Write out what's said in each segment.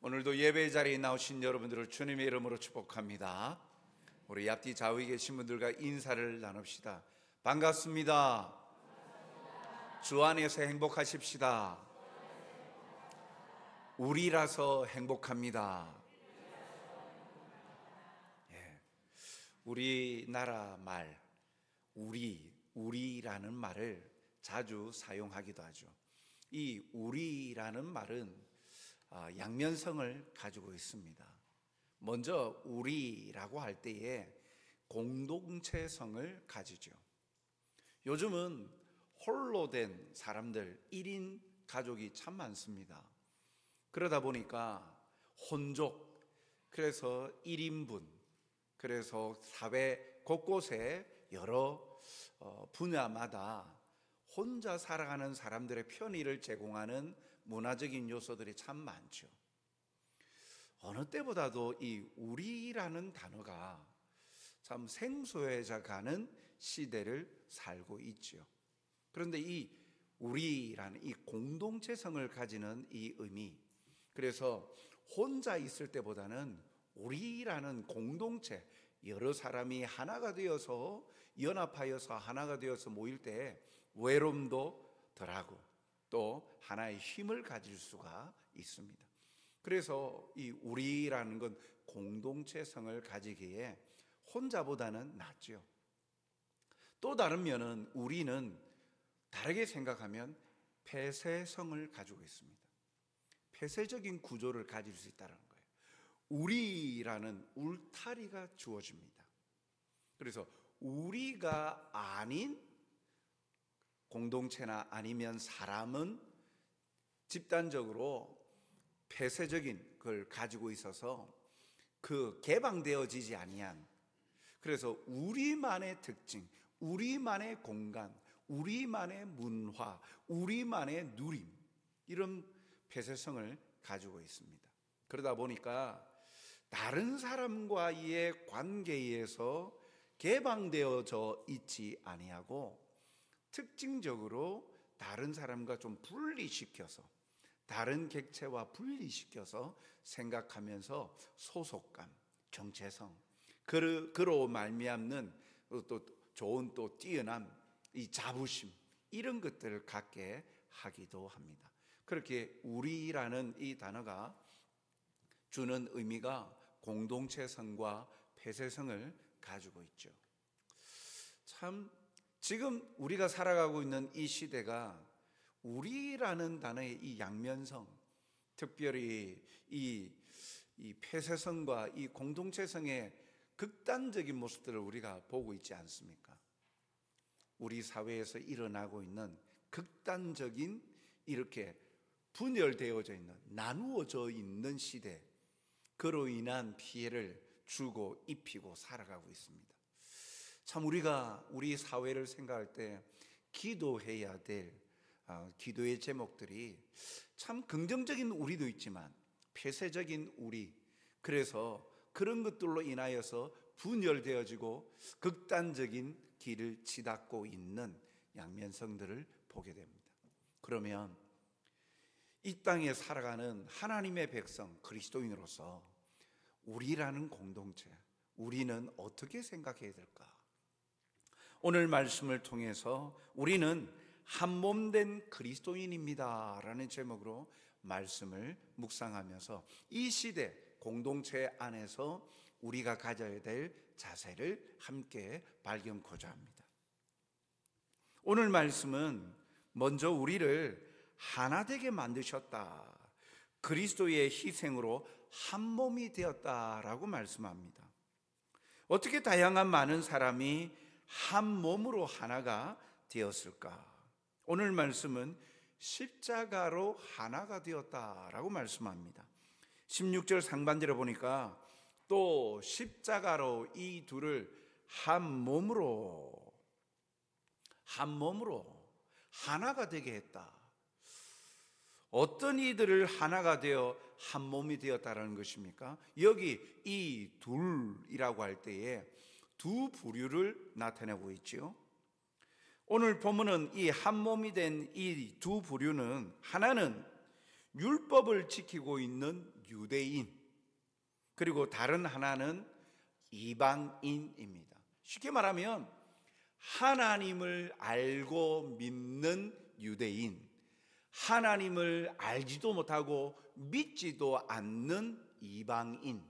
오늘도 예배 자리에 나오신 여러분들을 주님의 이름으로 축복합니다. 우리 앞뒤 좌우에 계신 분들과 인사를 나눕시다. 반갑습니다. 주 안에서 행복하십시다. 우리라서 행복합니다. 우리나라 말, 우리라는 말을 자주 사용하기도 하죠. 이 우리라는 말은 양면성을 가지고 있습니다. 먼저 우리라고 할 때에 공동체성을 가지죠. 요즘은 홀로 된 사람들, 1인 가족이 참 많습니다. 그러다 보니까 혼족, 그래서 1인분, 그래서 사회 곳곳에 여러 분야마다 혼자 살아가는 사람들의 편의를 제공하는 문화적인 요소들이 참 많죠. 어느 때보다도 이 우리라는 단어가 참 생소해져 가는 시대를 살고 있죠. 그런데 이 우리라는 이 공동체성을 가지는 이 의미, 그래서 혼자 있을 때보다는 우리라는 공동체, 여러 사람이 하나가 되어서 연합하여서 하나가 되어서 모일 때 외로움도 덜하고 또 하나의 힘을 가질 수가 있습니다. 그래서 이 우리라는 건 공동체성을 가지기에 혼자보다는 낫죠. 또 다른 면은 우리는 다르게 생각하면 폐쇄성을 가지고 있습니다. 폐쇄적인 구조를 가질 수 있다는 거예요. 우리라는 울타리가 주어집니다. 그래서 우리가 아닌 공동체나 아니면 사람은 집단적으로 폐쇄적인 걸 가지고 있어서 그 개방되어지지 아니한, 그래서 우리만의 특징, 우리만의 공간, 우리만의 문화, 우리만의 누림, 이런 폐쇄성을 가지고 있습니다. 그러다 보니까 다른 사람과의 관계에서 개방되어져 있지 아니하고 특징적으로 다른 사람과 좀 분리시켜서, 다른 객체와 분리시켜서 생각하면서 소속감, 정체성, 그로 말미암는 또 좋은 또 뛰어난 이 자부심, 이런 것들을 갖게 하기도 합니다. 그렇게 우리라는 이 단어가 주는 의미가 공동체성과 폐쇄성을 가지고 있죠. 참 지금 우리가 살아가고 있는 이 시대가 우리라는 단어의 이 양면성, 특별히 이 폐쇄성과 이 공동체성의 극단적인 모습들을 우리가 보고 있지 않습니까? 우리 사회에서 일어나고 있는 극단적인, 이렇게 분열되어져 있는, 나누어져 있는 시대, 그로 인한 피해를 주고 입히고 살아가고 있습니다. 참 우리가 우리 사회를 생각할 때 기도해야 될 기도의 제목들이 참 긍정적인 우리도 있지만 폐쇄적인 우리, 그래서 그런 것들로 인하여서 분열되어지고 극단적인 길을 치닫고 있는 양면성들을 보게 됩니다. 그러면 이 땅에 살아가는 하나님의 백성, 그리스도인으로서 우리라는 공동체, 우리는 어떻게 생각해야 될까? 오늘 말씀을 통해서 우리는 한 몸 된 그리스도인입니다 라는 제목으로 말씀을 묵상하면서 이 시대 공동체 안에서 우리가 가져야 될 자세를 함께 발견코자 합니다. 오늘 말씀은 먼저 우리를 하나 되게 만드셨다, 그리스도의 희생으로 한 몸이 되었다라고 말씀합니다. 어떻게 다양한 많은 사람이 한 몸으로 하나가 되었을까? 오늘 말씀은 십자가로 하나가 되었다라고 말씀합니다. 16절 상반절에 보니까 또 십자가로 이 둘을 한 몸으로 하나가 되게 했다. 어떤 이들을 하나가 되어 한 몸이 되었다라는 것입니까? 여기 이 둘이라고 할 때에 두 부류를 나타내고 있지요. 오늘 본문은 이 한 몸이 된 이 두 부류는, 하나는 율법을 지키고 있는 유대인, 그리고 다른 하나는 이방인입니다. 쉽게 말하면 하나님을 알고 믿는 유대인, 하나님을 알지도 못하고 믿지도 않는 이방인,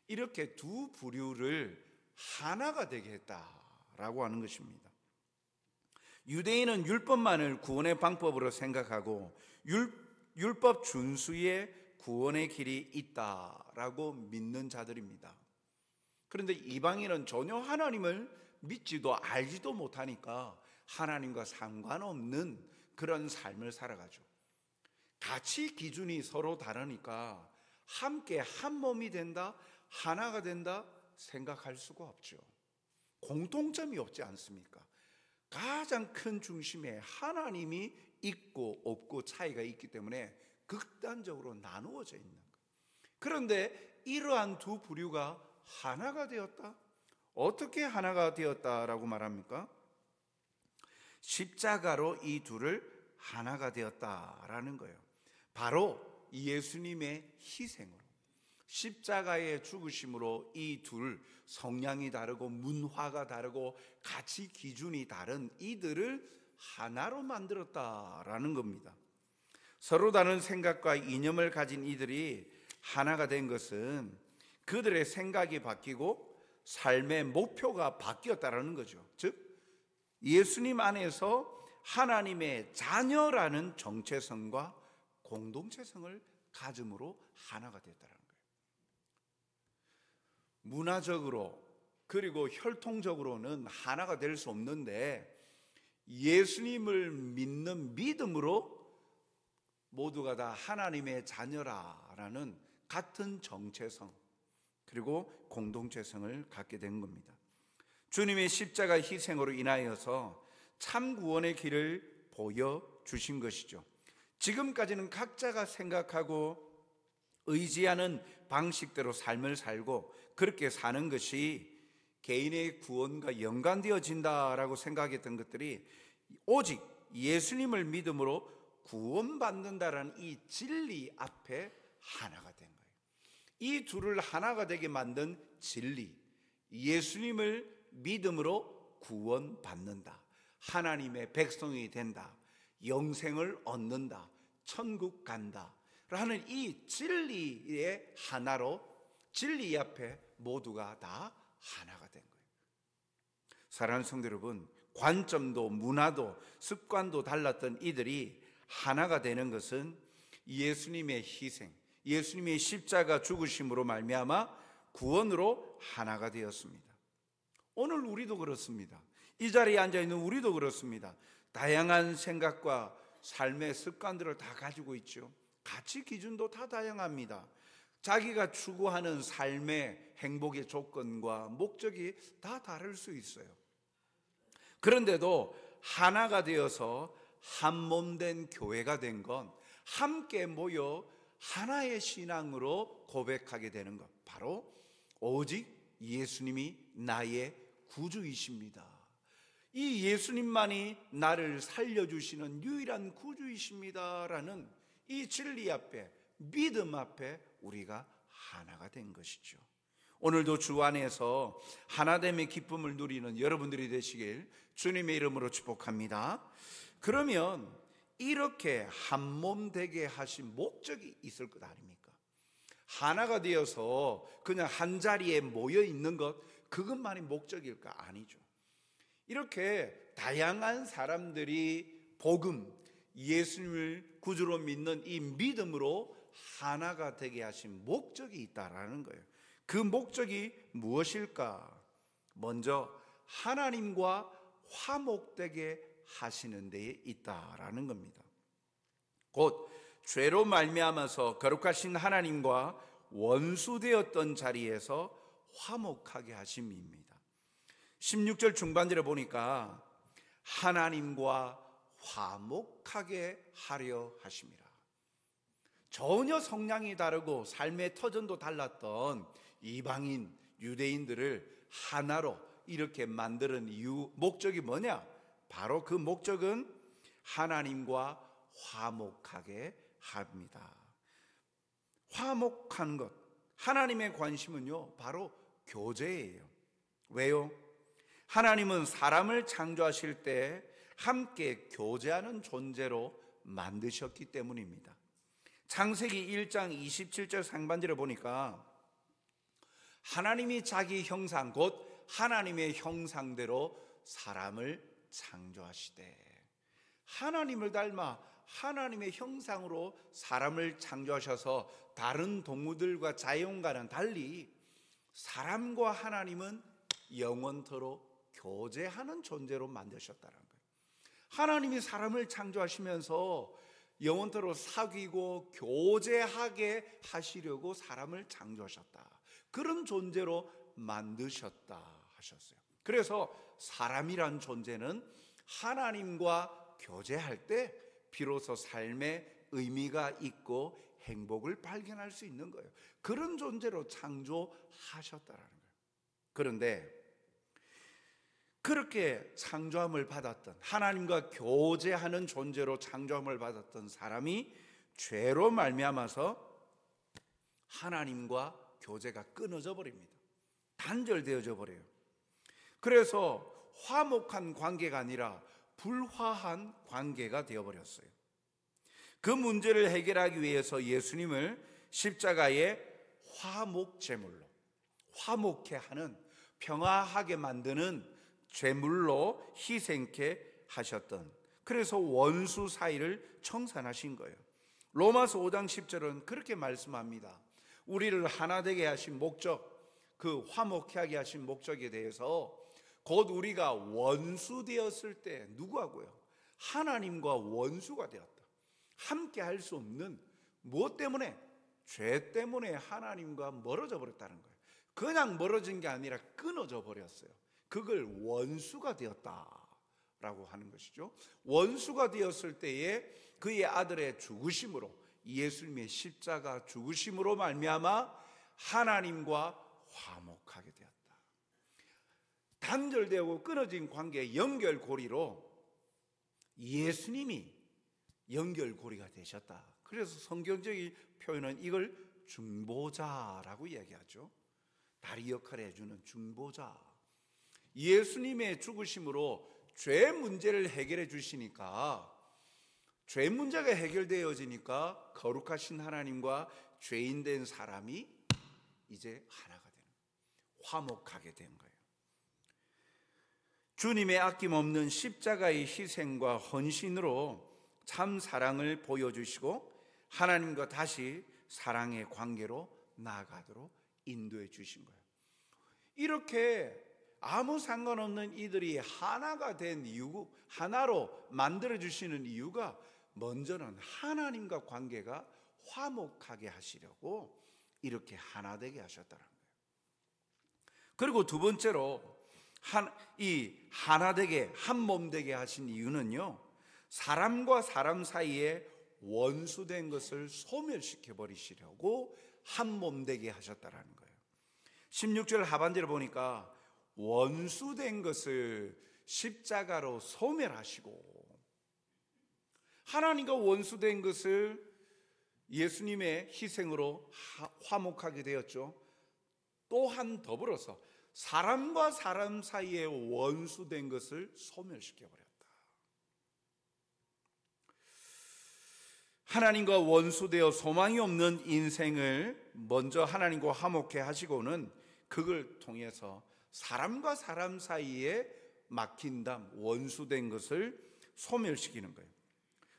이렇게 두 부류를 하나가 되게 했다라고 하는 것입니다. 유대인은 율법만을 구원의 방법으로 생각하고 율법 준수에 구원의 길이 있다라고 믿는 자들입니다. 그런데 이방인은 전혀 하나님을 믿지도 알지도 못하니까 하나님과 상관없는 그런 삶을 살아가죠. 가치 기준이 서로 다르니까 함께 한 몸이 된다, 하나가 된다 생각할 수가 없죠. 공통점이 없지 않습니까? 가장 큰 중심에 하나님이 있고 없고 차이가 있기 때문에 극단적으로 나누어져 있는 거예요. 그런데 이러한 두 부류가 하나가 되었다? 어떻게 하나가 되었다라고 말합니까? 십자가로 이 둘을 하나가 되었다라는 거예요. 바로 예수님의 희생으로, 십자가의 죽으심으로 이 둘, 성향이 다르고 문화가 다르고 가치 기준이 다른 이들을 하나로 만들었다라는 겁니다. 서로 다른 생각과 이념을 가진 이들이 하나가 된 것은 그들의 생각이 바뀌고 삶의 목표가 바뀌었다라는 거죠. 즉 예수님 안에서 하나님의 자녀라는 정체성과 공동체성을 가짐으로 하나가 됐다는 거예요. 문화적으로 그리고 혈통적으로는 하나가 될 수 없는데 예수님을 믿는 믿음으로 모두가 다 하나님의 자녀라는 같은 정체성 그리고 공동체성을 갖게 된 겁니다. 주님의 십자가 희생으로 인하여서 참 구원의 길을 보여주신 것이죠. 지금까지는 각자가 생각하고 의지하는 방식대로 삶을 살고 그렇게 사는 것이 개인의 구원과 연관되어진다라고 생각했던 것들이 오직 예수님을 믿음으로 구원받는다라는 이 진리 앞에 하나가 된 거예요. 이 둘을 하나가 되게 만든 진리, 예수님을 믿음으로 구원받는다, 하나님의 백성이 된다, 영생을 얻는다, 천국 간다 라는 이 진리의 하나로 진리 앞에 모두가 다 하나가 된 거예요. 사랑하는 성도 여러분, 관점도 문화도 습관도 달랐던 이들이 하나가 되는 것은 예수님의 희생, 예수님의 십자가 죽으심으로 말미암아 구원으로 하나가 되었습니다. 오늘 우리도 그렇습니다. 이 자리에 앉아있는 우리도 그렇습니다. 다양한 생각과 삶의 습관들을 다 가지고 있죠. 가치 기준도 다 다양합니다. 자기가 추구하는 삶의 행복의 조건과 목적이 다 다를 수 있어요. 그런데도 하나가 되어서 한 몸 된 교회가 된 건 함께 모여 하나의 신앙으로 고백하게 되는 것, 바로 오직 예수님이 나의 구주이십니다. 이 예수님만이 나를 살려주시는 유일한 구주이십니다라는 이 진리 앞에, 믿음 앞에 우리가 하나가 된 것이죠. 오늘도 주 안에서 하나됨의 기쁨을 누리는 여러분들이 되시길 주님의 이름으로 축복합니다. 그러면 이렇게 한 몸 되게 하신 목적이 있을 것 아닙니까? 하나가 되어서 그냥 한 자리에 모여 있는 것, 그것만이 목적일까? 아니죠. 이렇게 다양한 사람들이 복음, 예수님을 구주로 믿는 이 믿음으로 하나가 되게 하신 목적이 있다라는 거예요. 그 목적이 무엇일까? 먼저 하나님과 화목되게 하시는 데에 있다라는 겁니다. 곧 죄로 말미암아서 거룩하신 하나님과 원수되었던 자리에서 화목하게 하심입니다. 16절 중반절에 보니까 하나님과 화목하게 하려 하심이라. 전혀 성향이 다르고 삶의 터전도 달랐던 이방인, 유대인들을 하나로 이렇게 만드는 이유, 목적이 뭐냐? 바로 그 목적은 하나님과 화목하게 합니다. 화목한 것, 하나님의 관심은요 바로 교제예요. 왜요? 하나님은 사람을 창조하실 때 함께 교제하는 존재로 만드셨기 때문입니다. 창세기 1장 27절 상반절에 보니까 하나님이 자기 형상 곧 하나님의 형상대로 사람을 창조하시되, 하나님을 닮아 하나님의 형상으로 사람을 창조하셔서 다른 동물들과 자연과는 달리 사람과 하나님은 영원토록 교제하는 존재로 만드셨다는 거예요. 하나님이 사람을 창조하시면서 영원토록 사귀고 교제하게 하시려고 사람을 창조하셨다. 그런 존재로 만드셨다 하셨어요. 그래서 사람이란 존재는 하나님과 교제할 때 비로소 삶의 의미가 있고 행복을 발견할 수 있는 거예요. 그런 존재로 창조하셨다라는 거예요. 그런데 그렇게 창조함을 받았던, 하나님과 교제하는 존재로 창조함을 받았던 사람이 죄로 말미암아서 하나님과 교제가 끊어져 버립니다. 단절되어져 버려요. 그래서 화목한 관계가 아니라 불화한 관계가 되어버렸어요. 그 문제를 해결하기 위해서 예수님을 십자가의 화목제물로, 화목케 하는, 평화하게 만드는 제물로 희생케 하셨던, 그래서 원수 사이를 청산하신 거예요. 로마서 5장 10절은 그렇게 말씀합니다. 우리를 하나 되게 하신 목적, 그 화목케 하게 하신 목적에 대해서 곧 우리가 원수 되었을 때 누구하고요? 하나님과 원수가 되었다. 함께 할 수 없는, 무엇 때문에? 죄 때문에 하나님과 멀어져 버렸다는 거예요. 그냥 멀어진 게 아니라 끊어져 버렸어요. 그걸 원수가 되었다라고 하는 것이죠. 원수가 되었을 때에 그의 아들의 죽으심으로, 예수님의 십자가 죽으심으로 말미암아 하나님과 화목하게 되었다. 단절되고 끊어진 관계의 연결고리로 예수님이 연결고리가 되셨다. 그래서 성경적인 표현은 이걸 중보자라고 이야기하죠. 다리 역할을 해주는 중보자. 예수님의 죽으심으로 죄 문제를 해결해 주시니까, 죄 문제가 해결되어지니까 거룩하신 하나님과 죄인 된 사람이 이제 하나가 되는 거예요. 화목하게 된 거예요. 주님의 아낌없는 십자가의 희생과 헌신으로 참 사랑을 보여주시고 하나님과 다시 사랑의 관계로 나아가도록 인도해 주신 거예요. 이렇게 아무 상관없는 이들이 하나가 된 이유, 하나로 만들어 주시는 이유가 먼저는 하나님과 관계가 화목하게 하시려고 이렇게 하나 되게 하셨다는 거예요. 그리고 두 번째로 이 하나 되게, 한 몸 되게 하신 이유는요, 사람과 사람 사이에 원수된 것을 소멸시켜 버리시려고 한 몸 되게 하셨다라는 거예요. 16절 하반절을 보니까 원수된 것을 십자가로 소멸하시고, 하나님과 원수된 것을 예수님의 희생으로 화목하게 되었죠. 또한 더불어서 사람과 사람 사이에 원수된 것을 소멸시켜버렸다. 하나님과 원수되어 소망이 없는 인생을 먼저 하나님과 화목해 하시고는 그걸 통해서 사람과 사람 사이에 막힌 담, 원수된 것을 소멸시키는 거예요.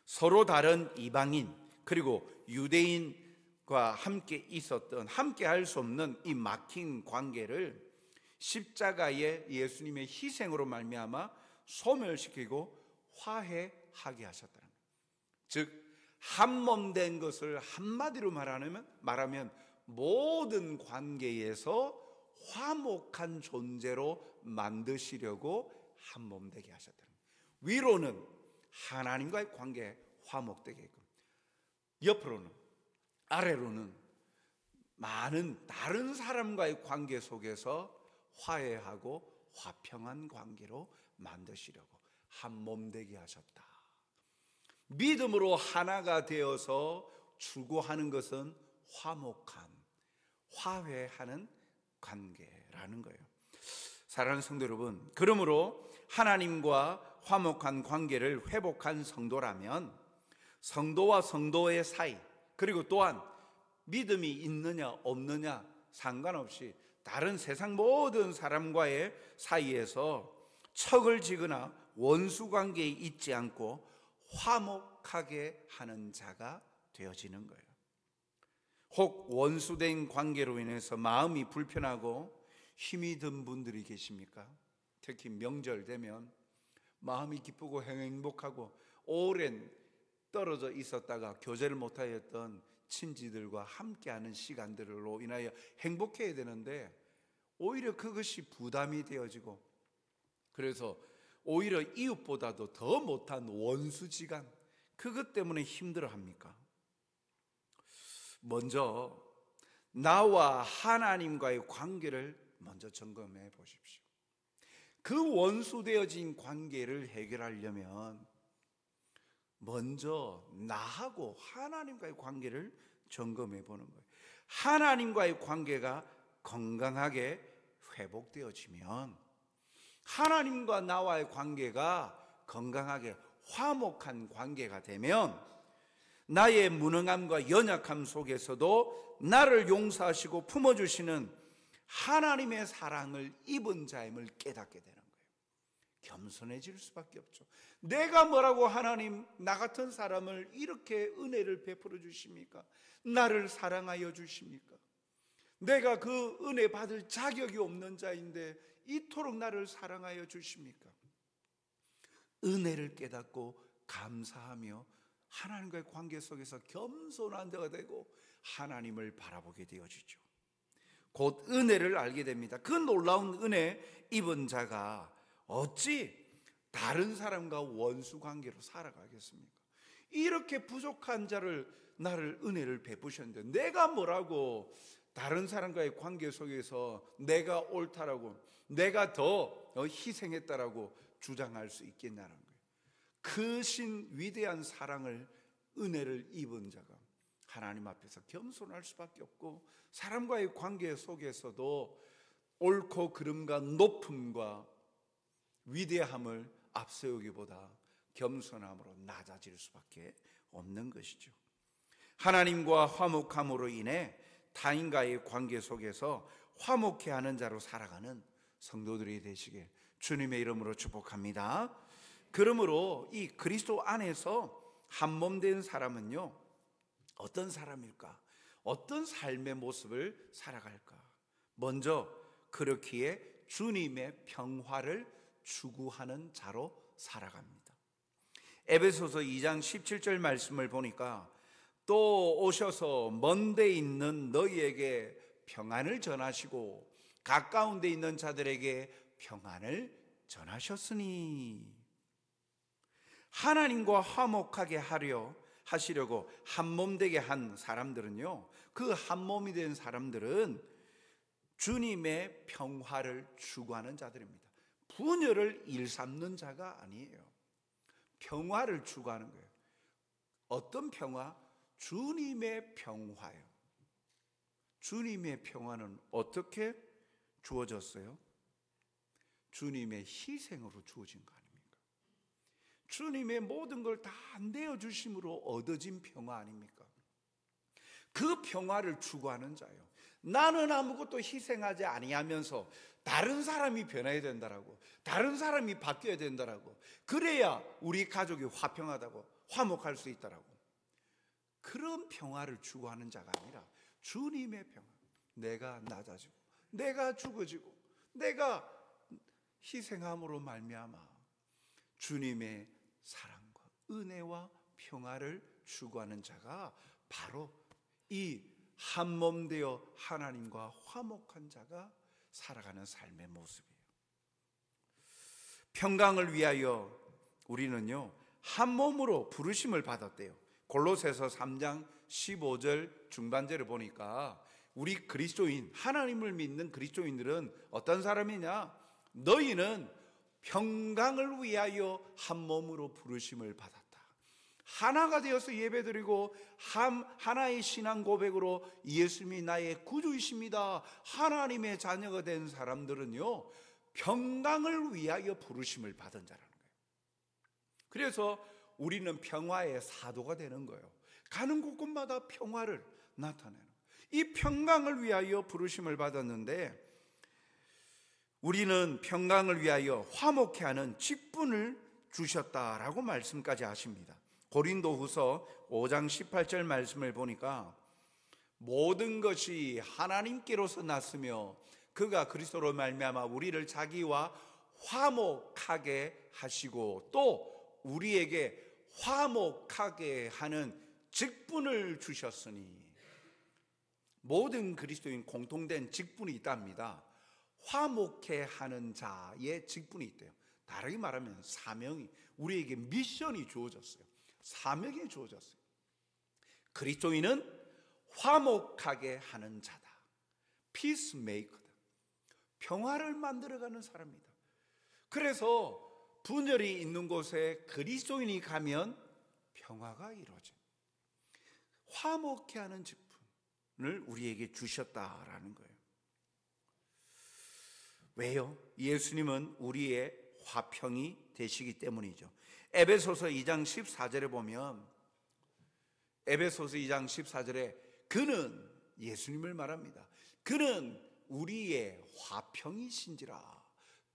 서로 다른 이방인 그리고 유대인과 함께 있었던, 함께 할 수 없는 이 막힌 관계를 십자가의 예수님의 희생으로 말미암아 소멸시키고 화해하게 하셨다는 거예요. 즉 한 몸 된 것을 한마디로 말하면 모든 관계에서 화목한 존재로 만드시려고 한 몸 되게 하셨다는 거예요. 위로는 하나님과의 관계 화목되게 했고, 옆으로는, 아래로는 많은 다른 사람과의 관계 속에서 화해하고 화평한 관계로 만드시려고 한 몸 되게 하셨다. 믿음으로 하나가 되어서 추구하는 것은 화목함, 화해하는 관계라는 거예요. 사랑하는 성도 여러분, 그러므로 하나님과 화목한 관계를 회복한 성도라면 성도와 성도의 사이, 그리고 또한 믿음이 있느냐 없느냐 상관없이 다른 세상 모든 사람과의 사이에서 척을 지거나 원수 관계에 있지 않고 화목하게 하는 자가 되어지는 거예요. 혹 원수된 관계로 인해서 마음이 불편하고 힘이 든 분들이 계십니까? 특히 명절 되면 마음이 기쁘고 행복하고 오랜 떨어져 있었다가 교제를 못하였던 친지들과 함께하는 시간들로 인하여 행복해야 되는데 오히려 그것이 부담이 되어지고, 그래서 오히려 이웃보다도 더 못한 원수지간, 그것 때문에 힘들어합니까? 먼저 나와 하나님과의 관계를 먼저 점검해 보십시오. 그 원수되어진 관계를 해결하려면 먼저 나하고 하나님과의 관계를 점검해 보는 거예요. 하나님과의 관계가 건강하게 회복되어지면, 하나님과 나와의 관계가 건강하게 화목한 관계가 되면 나의 무능함과 연약함 속에서도 나를 용서하시고 품어주시는 하나님의 사랑을 입은 자임을 깨닫게 되는 거예요. 겸손해질 수밖에 없죠. 내가 뭐라고 하나님, 나 같은 사람을 이렇게 은혜를 베풀어 주십니까? 나를 사랑하여 주십니까? 내가 그 은혜 받을 자격이 없는 자인데 이토록 나를 사랑하여 주십니까? 은혜를 깨닫고 감사하며 하나님과의 관계 속에서 겸손한 자가 되고 하나님을 바라보게 되어지죠. 곧 은혜를 알게 됩니다. 그 놀라운 은혜 입은 자가 어찌 다른 사람과 원수 관계로 살아가겠습니까? 이렇게 부족한 자를, 나를 은혜를 베푸셨는데 내가 뭐라고 다른 사람과의 관계 속에서 내가 옳다라고, 내가 더 희생했다라고 주장할 수 있겠냐는 거예요. 크신 위대한 사랑을, 은혜를 입은 자가 하나님 앞에서 겸손할 수밖에 없고, 사람과의 관계 속에서도 옳고 그름과 높음과 위대함을 앞세우기보다 겸손함으로 낮아질 수밖에 없는 것이죠. 하나님과 화목함으로 인해 타인과의 관계 속에서 화목해 하는 자로 살아가는 성도들이 되시길 주님의 이름으로 축복합니다. 그러므로 이 그리스도 안에서 한 몸 된 사람은요, 어떤 사람일까? 어떤 삶의 모습을 살아갈까? 먼저 그렇기에 주님의 평화를 추구하는 자로 살아갑니다. 에베소서 2장 17절 말씀을 보니까 또 오셔서 먼 데 있는 너희에게 평안을 전하시고 가까운 데 있는 자들에게 평안을 전하셨으니, 하나님과 화목하게 하시려고 한 몸 되게 한 사람들은요, 그 한 몸이 된 사람들은 주님의 평화를 추구하는 자들입니다. 분열을 일삼는 자가 아니에요. 평화를 추구하는 거예요. 어떤 평화? 주님의 평화요. 주님의 평화는 어떻게 주어졌어요? 주님의 희생으로 주어진 거 아닙니까? 주님의 모든 걸 다 내어주심으로 얻어진 평화 아닙니까? 그 평화를 추구하는 자요. 나는 아무것도 희생하지 아니하면서 다른 사람이 변해야 된다라고, 다른 사람이 바뀌어야 된다라고, 그래야 우리 가족이 화평하다고, 화목할 수 있다라고, 그런 평화를 추구하는 자가 아니라 주님의 평화, 내가 낮아지고 내가 죽어지고 내가 희생함으로 말미암아 주님의 사랑과 은혜와 평화를 추구하는 자가 바로 이 한 몸 되어 하나님과 화목한 자가 살아가는 삶의 모습이에요. 평강을 위하여 우리는요, 한 몸으로 부르심을 받았대요. 골로새서 3장 15절 중반절을 보니까 우리 그리스도인, 하나님을 믿는 그리스도인들은 어떤 사람이냐? 너희는 평강을 위하여 한 몸으로 부르심을 받았다. 하나가 되어서 예배드리고 하나의 신앙 고백으로 예수님이 나의 구주이십니다, 하나님의 자녀가 된 사람들은요, 평강을 위하여 부르심을 받은 자라는 거예요. 그래서 우리는 평화의 사도가 되는 거예요. 가는 곳곳마다 평화를 나타내는 거예요. 이 평강을 위하여 부르심을 받았는데, 우리는 평강을 위하여 화목케 하는 직분을 주셨다라고 말씀까지 하십니다. 고린도후서 5장 18절 말씀을 보니까 모든 것이 하나님께로서 났으며 그가 그리스도로 말미암아 우리를 자기와 화목하게 하시고 또 우리에게 화목하게 하는 직분을 주셨으니, 모든 그리스도인 공통된 직분이 있답니다. 화목케 하는 자의 직분이 있대요. 다르게 말하면 사명이, 우리에게 미션이 주어졌어요. 사명이 주어졌어요. 그리스도인은 화목하게 하는 자다. 피스메이커다. 평화를 만들어가는 사람이다. 그래서 분열이 있는 곳에 그리스도인이 가면 평화가 이루어져요. 화목케 하는 직분을 우리에게 주셨다라는 거예요. 왜요? 예수님은 우리의 화평이 되시기 때문이죠. 에베소서 2장 14절에 보면, 에베소서 2장 14절에 그는, 예수님을 말합니다. 그는 우리의 화평이신지라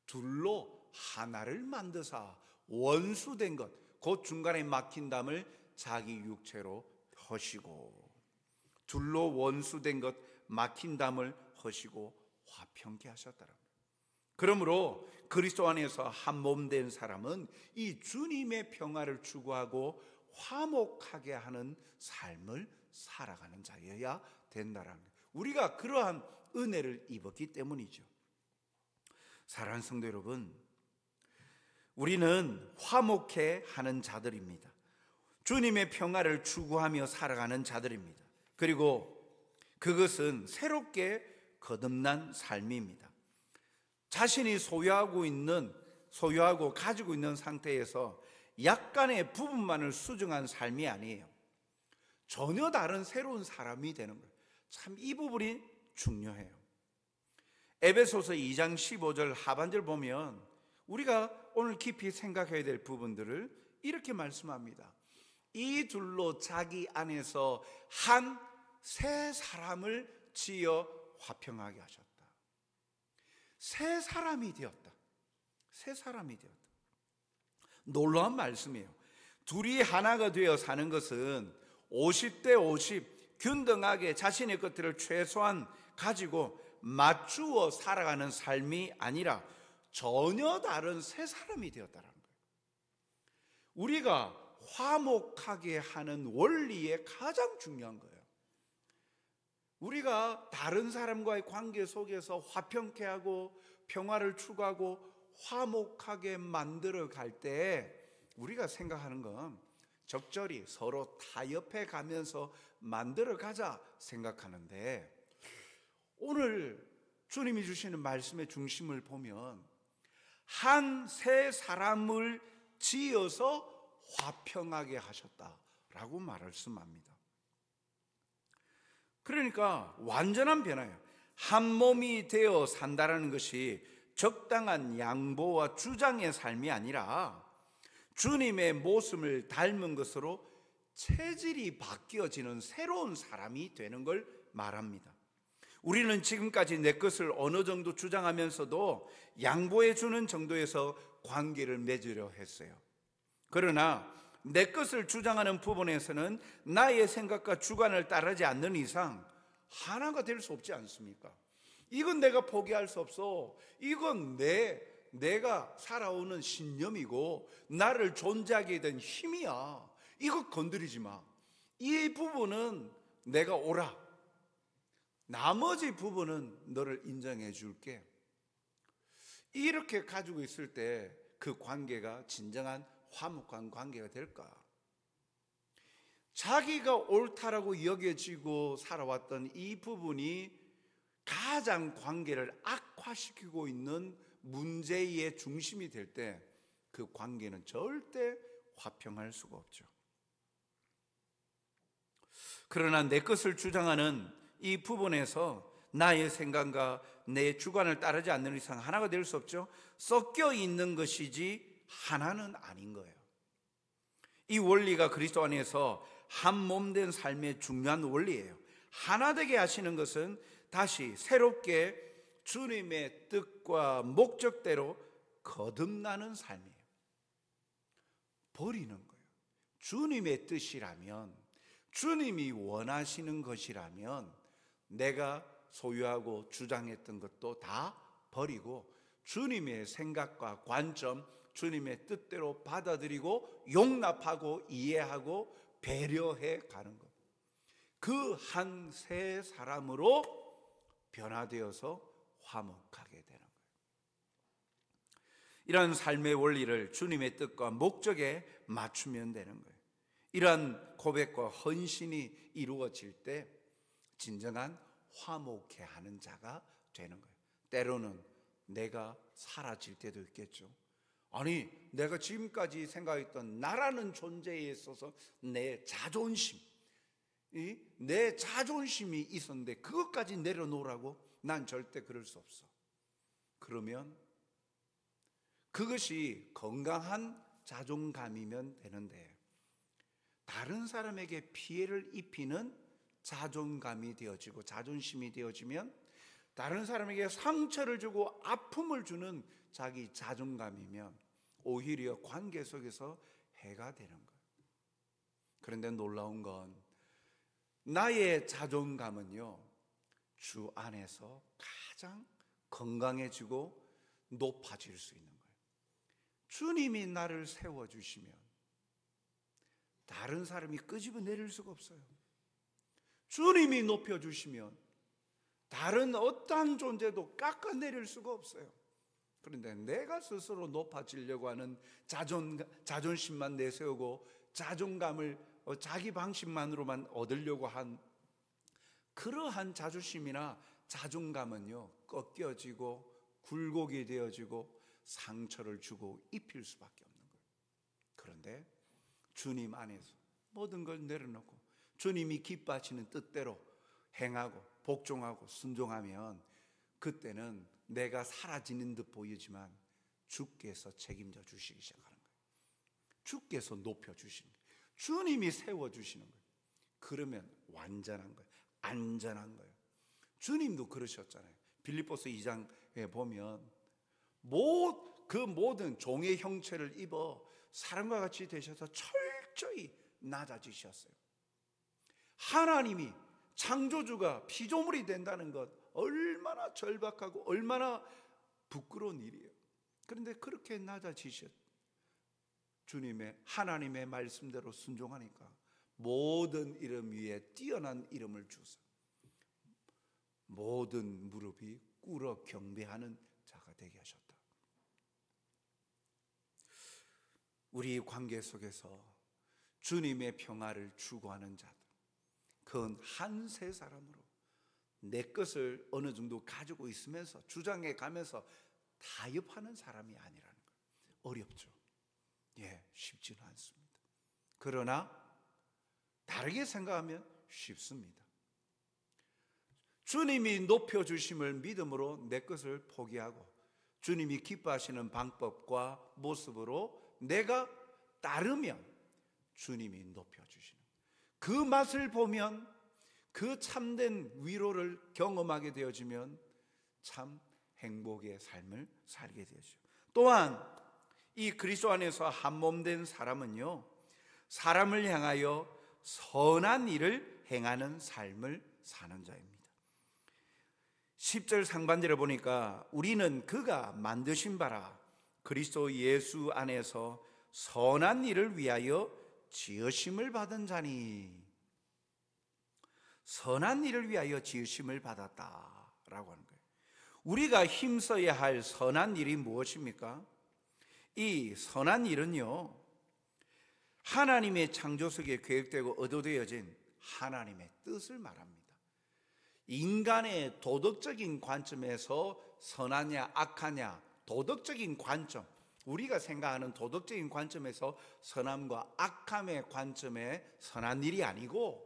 둘로 하나를 만드사 원수된 것, 곧 중간에 막힌 담을 자기 육체로 허시고, 둘로 원수된 것, 막힌 담을 허시고 화평케 하셨더라. 그러므로 그리스도 안에서 한 몸 된 사람은 이 주님의 평화를 추구하고 화목하게 하는 삶을 살아가는 자여야 된다라는 거예요. 우리가 그러한 은혜를 입었기 때문이죠. 사랑하는 성도 여러분, 우리는 화목해 하는 자들입니다. 주님의 평화를 추구하며 살아가는 자들입니다. 그리고 그것은 새롭게 거듭난 삶입니다. 자신이 소유하고 가지고 있는 상태에서 약간의 부분만을 수정한 삶이 아니에요. 전혀 다른 새로운 사람이 되는 거예요. 참 이 부분이 중요해요. 에베소서 2장 15절 하반절 보면 우리가 오늘 깊이 생각해야 될 부분들을 이렇게 말씀합니다. 이 둘로 자기 안에서 한 새 사람을 지어 화평하게 하셨다. 새 사람이 되었다. 새 사람이 되었다. 놀라운 말씀이에요. 둘이 하나가 되어 사는 것은 50대 50 균등하게 자신의 것들을 최소한 가지고 맞추어 살아가는 삶이 아니라 전혀 다른 새 사람이 되었다는 거예요. 우리가 화목하게 하는 원리에 가장 중요한 거예요. 우리가 다른 사람과의 관계 속에서 화평케 하고 평화를 추구하고 화목하게 만들어 갈 때 우리가 생각하는 건 적절히 서로 타협해 가면서 만들어 가자 생각하는데, 오늘 주님이 주시는 말씀의 중심을 보면 한 새 사람을 지어서 화평하게 하셨다라고 말씀합니다. 그러니까 완전한 변화예요. 한 몸이 되어 산다라는 것이 적당한 양보와 주장의 삶이 아니라 주님의 모습을 닮은 것으로 체질이 바뀌어지는 새로운 사람이 되는 걸 말합니다. 우리는 지금까지 내 것을 어느 정도 주장하면서도 양보해 주는 정도에서 관계를 맺으려 했어요. 그러나 내 것을 주장하는 부분에서는 나의 생각과 주관을 따르지 않는 이상 하나가 될 수 없지 않습니까? 이건 내가 포기할 수 없어. 이건 내가 살아오는 신념이고 나를 존재하게 된 힘이야. 이거 건드리지 마. 이 부분은 내가 오라. 나머지 부분은 너를 인정해 줄게. 이렇게 가지고 있을 때 그 관계가 진정한 화목한 관계가 될까? 자기가 옳다라고 여겨지고 살아왔던 이 부분이 가장 관계를 악화시키고 있는 문제의 중심이 될 때 그 관계는 절대 화평할 수가 없죠. 그러나 내 것을 주장하는 이 부분에서 나의 생각과 내 주관을 따르지 않는 이상 하나가 될 수 없죠. 섞여 있는 것이지 하나는 아닌 거예요. 이 원리가 그리스도 안에서 한 몸 된 삶의 중요한 원리예요. 하나 되게 하시는 것은 다시 새롭게 주님의 뜻과 목적대로 거듭나는 삶이에요. 버리는 거예요. 주님의 뜻이라면, 주님이 원하시는 것이라면 내가 소유하고 주장했던 것도 다 버리고 주님의 생각과 관점, 주님의 뜻대로 받아들이고 용납하고 이해하고 배려해 가는 것. 그 한 새 사람으로 변화되어서 화목하게 되는 거예요. 이런 삶의 원리를 주님의 뜻과 목적에 맞추면 되는 거예요. 이러한 고백과 헌신이 이루어질 때 진정한 화목해 하는 자가 되는 거예요. 때로는 내가 사라질 때도 있겠죠. 아니, 내가 지금까지 생각했던 나라는 존재에 있어서 내 자존심이 있었는데 그것까지 내려놓으라고? 난 절대 그럴 수 없어. 그러면 그것이 건강한 자존감이면 되는데, 다른 사람에게 피해를 입히는 자존감이 되어지고 자존심이 되어지면, 다른 사람에게 상처를 주고 아픔을 주는 자기 자존감이면 오히려 관계 속에서 해가 되는 거예요. 그런데 놀라운 건 나의 자존감은요, 주 안에서 가장 건강해지고 높아질 수 있는 거예요. 주님이 나를 세워주시면 다른 사람이 끄집어 내릴 수가 없어요. 주님이 높여주시면 다른 어떠한 존재도 깎아내릴 수가 없어요. 그런데 내가 스스로 높아지려고 하는 자존심만 내세우고 자존감을 자기 방식만으로만 얻으려고 한 그러한 자존심이나 자존감은요, 꺾여지고 굴곡이 되어지고 상처를 주고 입힐 수밖에 없는 거예요. 그런데 주님 안에서 모든 걸 내려놓고 주님이 기뻐하시는 뜻대로 행하고 복종하고 순종하면 그때는 내가 사라지는 듯 보이지만 주께서 책임져 주시기 시작하는 거예요. 주께서 높여주시는 거예요. 주님이 세워주시는 거예요. 그러면 완전한 거예요. 안전한 거예요. 주님도 그러셨잖아요. 빌립보서 2장에 보면 그 모든 종의 형체를 입어 사람과 같이 되셔서 철저히 낮아지셨어요. 하나님이 창조주가 피조물이 된다는 것 얼마나 절박하고 얼마나 부끄러운 일이에요. 그런데 그렇게 낮아지셨 주님의 하나님의 말씀대로 순종하니까 모든 이름 위에 뛰어난 이름을 주사 모든 무릎이 꿇어 경배하는 자가 되게 하셨다. 우리 관계 속에서 주님의 평화를 추구하는 자들, 그건 한 세 사람으로 내 것을 어느 정도 가지고 있으면서 주장해 가면서 타협하는 사람이 아니라는 거예요. 어렵죠. 쉽지는 않습니다. 그러나 다르게 생각하면 쉽습니다. 주님이 높여주심을 믿음으로 내 것을 포기하고 주님이 기뻐하시는 방법과 모습으로 내가 따르면 주님이 높여주시는 그 맛을 보면, 그 참된 위로를 경험하게 되어지면 참 행복의 삶을 살게 되죠. 또한 이 그리스도 안에서 한 몸 된 사람은요, 사람을 향하여 선한 일을 행하는 삶을 사는 자입니다. 10절 상반절에 보니까 우리는 그가 만드신 바라 그리스도 예수 안에서 선한 일을 위하여 지으심을 받은 자니, 선한 일을 위하여 지으심을 받았다라고 하는 거예요. 우리가 힘써야 할 선한 일이 무엇입니까? 이 선한 일은요, 하나님의 창조 속에 계획되고 의도되어진 하나님의 뜻을 말합니다. 인간의 도덕적인 관점에서 선하냐 악하냐, 도덕적인 관점, 우리가 생각하는 도덕적인 관점에서 선함과 악함의 관점에 선한 일이 아니고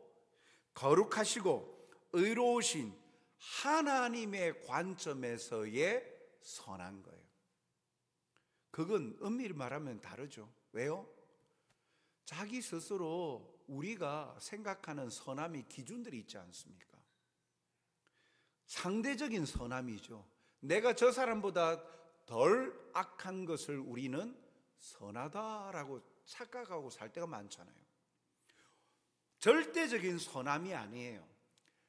거룩하시고 의로우신 하나님의 관점에서의 선한 거예요. 그건 엄밀히 말하면 다르죠. 왜요? 자기 스스로 우리가 생각하는 선함의 기준들이 있지 않습니까? 상대적인 선함이죠. 내가 저 사람보다 덜 악한 것을 우리는 선하다라고 착각하고 살 때가 많잖아요. 절대적인 선함이 아니에요.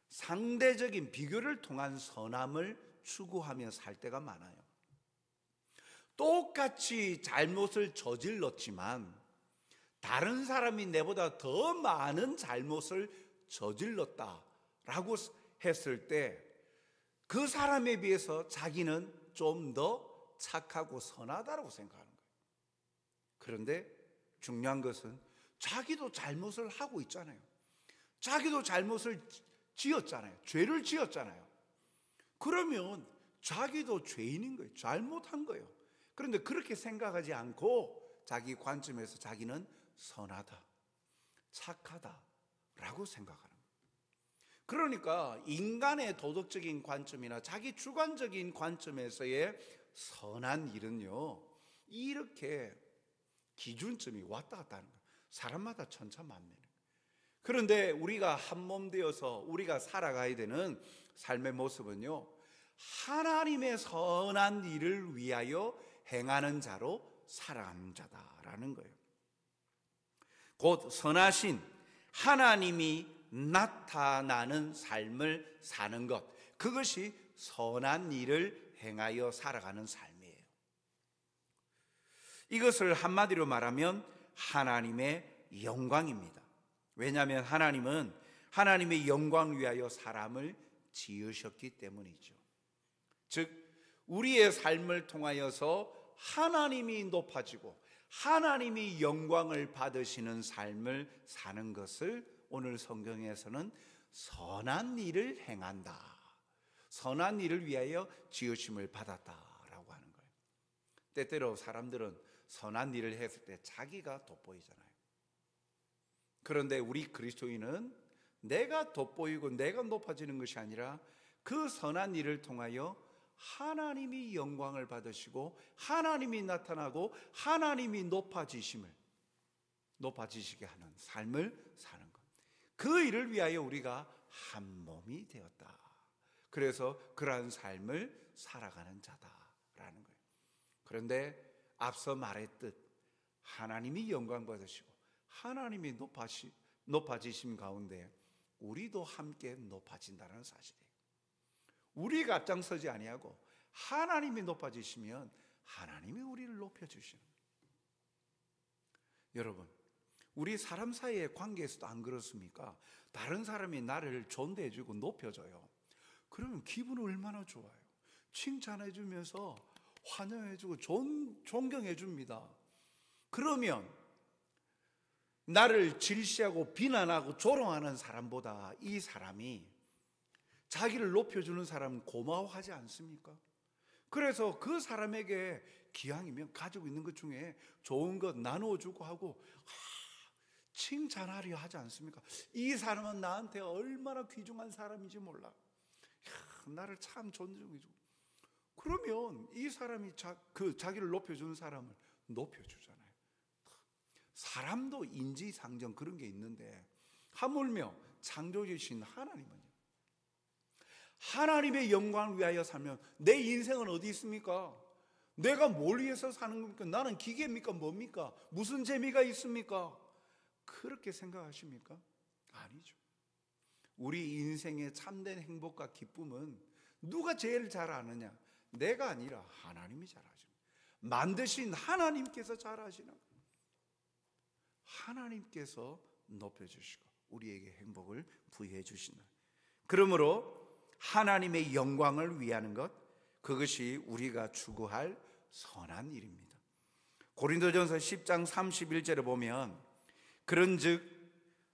상대적인 비교를 통한 선함을 추구하며 살 때가 많아요. 똑같이 잘못을 저질렀지만 다른 사람이 내보다 더 많은 잘못을 저질렀다라고 했을 때 그 사람에 비해서 자기는 좀 더 착하고 선하다라고 생각하는 거예요. 그런데 중요한 것은 자기도 잘못을 하고 있잖아요. 자기도 잘못을 지었잖아요. 죄를 지었잖아요. 그러면 자기도 죄인인 거예요. 잘못한 거예요. 그런데 그렇게 생각하지 않고 자기 관점에서 자기는 선하다, 착하다라고 생각하는 거예요. 그러니까 인간의 도덕적인 관점이나 자기 주관적인 관점에서의 선한 일은요, 이렇게 기준점이 왔다 갔다 하는 거예요. 사람마다 천차만별이에요. 그런데 우리가 한 몸 되어서 우리가 살아가야 되는 삶의 모습은요, 하나님의 선한 일을 위하여 행하는 자로 살아가는 자다라는 거예요. 곧 선하신 하나님이 나타나는 삶을 사는 것, 그것이 선한 일을 행하여 살아가는 삶이에요. 이것을 한마디로 말하면 하나님의 영광입니다. 왜냐하면 하나님은 하나님의 영광을 위하여 사람을 지으셨기 때문이죠. 즉 우리의 삶을 통하여서 하나님이 높아지고 하나님이 영광을 받으시는 삶을 사는 것을 오늘 성경에서는 선한 일을 행한다, 선한 일을 위하여 지으심을 받았다라고 하는 거예요. 때때로 사람들은 선한 일을 했을 때 자기가 돋보이잖아요. 그런데 우리 그리스도인은 내가 돋보이고 내가 높아지는 것이 아니라 그 선한 일을 통하여 하나님이 영광을 받으시고 하나님이 나타나고 하나님이 높아지시게 하는 삶을 사는 것, 그 일을 위하여 우리가 한 몸이 되었다. 그래서 그러한 삶을 살아가는 자다라는 거예요. 그런데 앞서 말했듯 하나님이 영광 받으시고 하나님이 높아지심 가운데 우리도 함께 높아진다는 사실이에요. 우리가 앞장서지 아니하고 하나님이 높아지시면 하나님이 우리를 높여주시는 거예요. 여러분, 우리 사람 사이의 관계에서도 안 그렇습니까? 다른 사람이 나를 존대해주고 높여줘요. 그러면 기분은 얼마나 좋아요. 칭찬해주면서 환영해주고 존경해줍니다. 그러면 나를 질시하고 비난하고 조롱하는 사람보다 이 사람이 자기를 높여주는 사람은 고마워하지 않습니까? 그래서 그 사람에게 기왕이면 가지고 있는 것 중에 좋은 것 나누어주고 하고 칭찬하려 하지 않습니까? 이 사람은 나한테 얼마나 귀중한 사람인지 몰라. 나를 참 존중해주고. 그러면 이 사람이 자기를 높여주는 사람을 높여주잖아요. 사람도 인지상정 그런 게 있는데 하물며 창조주신 하나님은요, 하나님의 영광을 위하여 살면 내 인생은 어디 있습니까? 내가 뭘 위해서 사는 겁니까? 나는 기계입니까? 뭡니까? 무슨 재미가 있습니까? 그렇게 생각하십니까? 아니죠. 우리 인생의 참된 행복과 기쁨은 누가 제일 잘 아느냐? 내가 아니라 하나님이 잘 아시는 거예요. 만드신 하나님께서 잘 아시는 거예요. 하나님께서 높여주시고 우리에게 행복을 부여해 주신다. 그러므로 하나님의 영광을 위하는 것, 그것이 우리가 추구할 선한 일입니다. 고린도전서 10장 31절에 보면 그런즉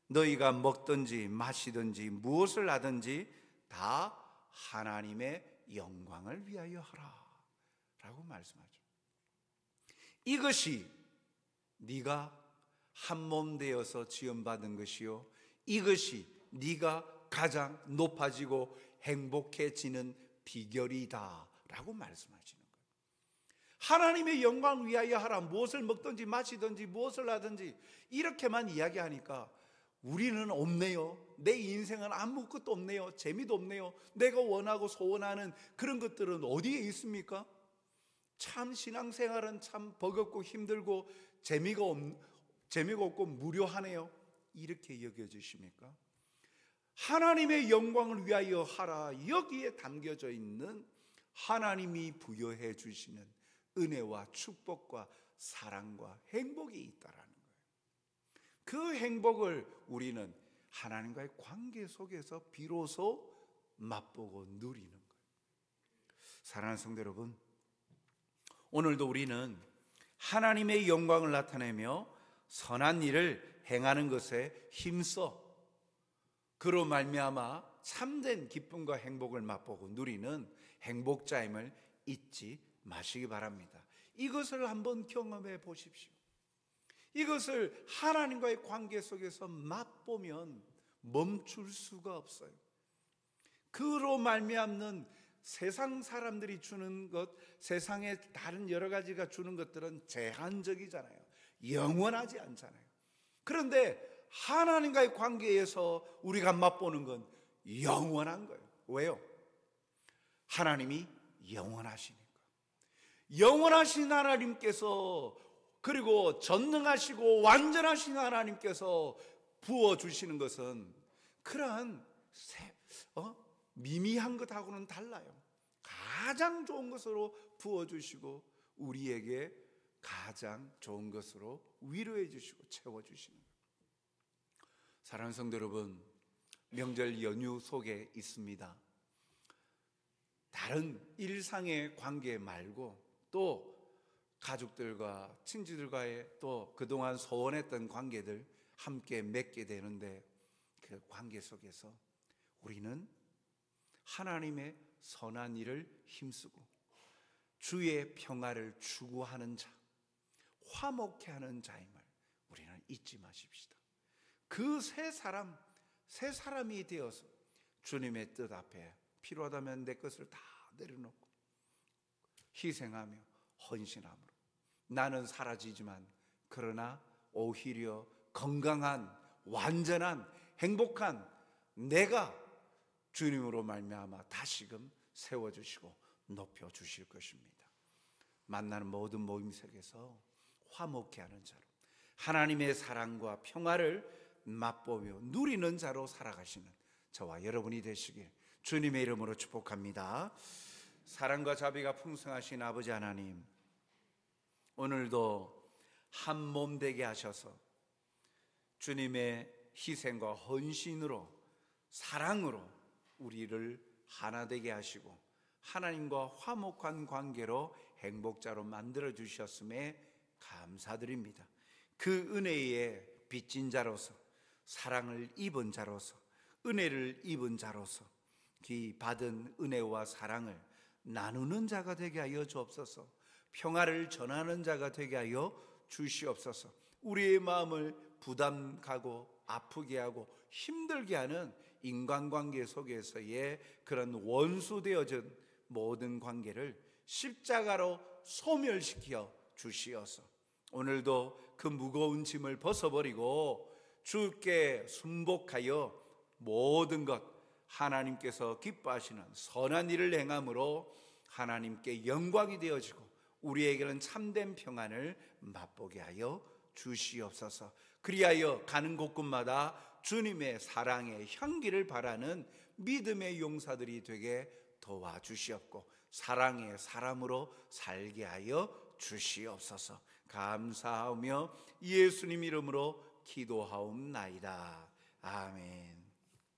너희가 먹든지 마시든지 무엇을 하든지 다 하나님의 영광을 위하여 하라 라고 말씀하죠. 이것이 네가 한 몸 되어서 지음받은 것이요, 이것이 네가 가장 높아지고 행복해지는 비결이다 라고 말씀하시는 거예요. 하나님의 영광을 위하여 하라. 무엇을 먹든지 마시든지 무엇을 하든지 이렇게만 이야기하니까 우리는 없네요. 내 인생은 아무것도 없네요. 재미도 없네요. 내가 원하고 소원하는 그런 것들은 어디에 있습니까? 참 신앙생활은 참 버겁고 힘들고 재미가 없고 무료하네요. 이렇게 여겨지십니까? 하나님의 영광을 위하여 하라. 여기에 담겨져 있는 하나님이 부여해 주시는 은혜와 축복과 사랑과 행복이 있다라는 거예요. 그 행복을 우리는 하나님과의 관계 속에서 비로소 맛보고 누리는 거예요. 사랑하는 성도 여러분, 오늘도 우리는 하나님의 영광을 나타내며 선한 일을 행하는 것에 힘써 그로 말미암아 참된 기쁨과 행복을 맛보고 누리는 행복자임을 잊지 마시기 바랍니다. 이것을 한번 경험해 보십시오. 이것을 하나님과의 관계 속에서 맛보면 멈출 수가 없어요. 그로 말미암는 세상 사람들이 주는 것, 세상의 다른 여러 가지가 주는 것들은 제한적이잖아요. 영원하지 않잖아요. 그런데 하나님과의 관계에서 우리가 맛보는 건 영원한 거예요. 왜요? 하나님이 영원하시니까. 영원하신 하나님께서, 그리고 전능하시고 완전하신 하나님께서 부어주시는 것은 그러한 미미한 것하고는 달라요. 가장 좋은 것으로 부어주시고 우리에게 가장 좋은 것으로 위로해 주시고 채워주시는 거예요. 사랑하는 성도 여러분, 명절 연휴 속에 있습니다. 다른 일상의 관계 말고 또 가족들과 친지들과의 또 그동안 소원했던 관계들 함께 맺게 되는데, 그 관계 속에서 우리는 하나님의 선한 일을 힘쓰고 주의 평화를 추구하는 자, 화목해 하는 자임을 우리는 잊지 마십시다. 그 새 사람이 되어서 주님의 뜻 앞에 필요하다면 내 것을 다 내려놓고 희생하며 헌신함으로 나는 사라지지만 그러나 오히려 건강한 완전한 행복한 내가 주님으로 말미암아 다시금 세워주시고 높여주실 것입니다. 만나는 모든 모임 속에서 화목해 하는 자로 하나님의 사랑과 평화를 맛보며 누리는 자로 살아가시는 저와 여러분이 되시길 주님의 이름으로 축복합니다. 사랑과 자비가 풍성하신 아버지 하나님, 오늘도 한 몸 되게 하셔서 주님의 희생과 헌신으로 사랑으로 우리를 하나 되게 하시고 하나님과 화목한 관계로 행복자로 만들어 주셨음에 감사드립니다. 그 은혜에 빚진 자로서, 사랑을 입은 자로서, 은혜를 입은 자로서 그 받은 은혜와 사랑을 나누는 자가 되게 하여 주옵소서. 평화를 전하는 자가 되게 하여 주시옵소서. 우리의 마음을 부담 가고 아프게 하고 힘들게 하는 인간관계 속에서의 그런 원수되어진 모든 관계를 십자가로 소멸시켜 주시어서 오늘도 그 무거운 짐을 벗어버리고 주께 순복하여 모든 것 하나님께서 기뻐하시는 선한 일을 행함으로 하나님께 영광이 되어지고 우리에게는 참된 평안을 맛보게 하여 주시옵소서. 그리하여 가는 곳곳마다 주님의 사랑의 향기를 바라는 믿음의 용사들이 되게 도와주시옵고 사랑의 사람으로 살게 하여 주시옵소서. 감사하며 예수님 이름으로 기도하옵나이다. 아멘.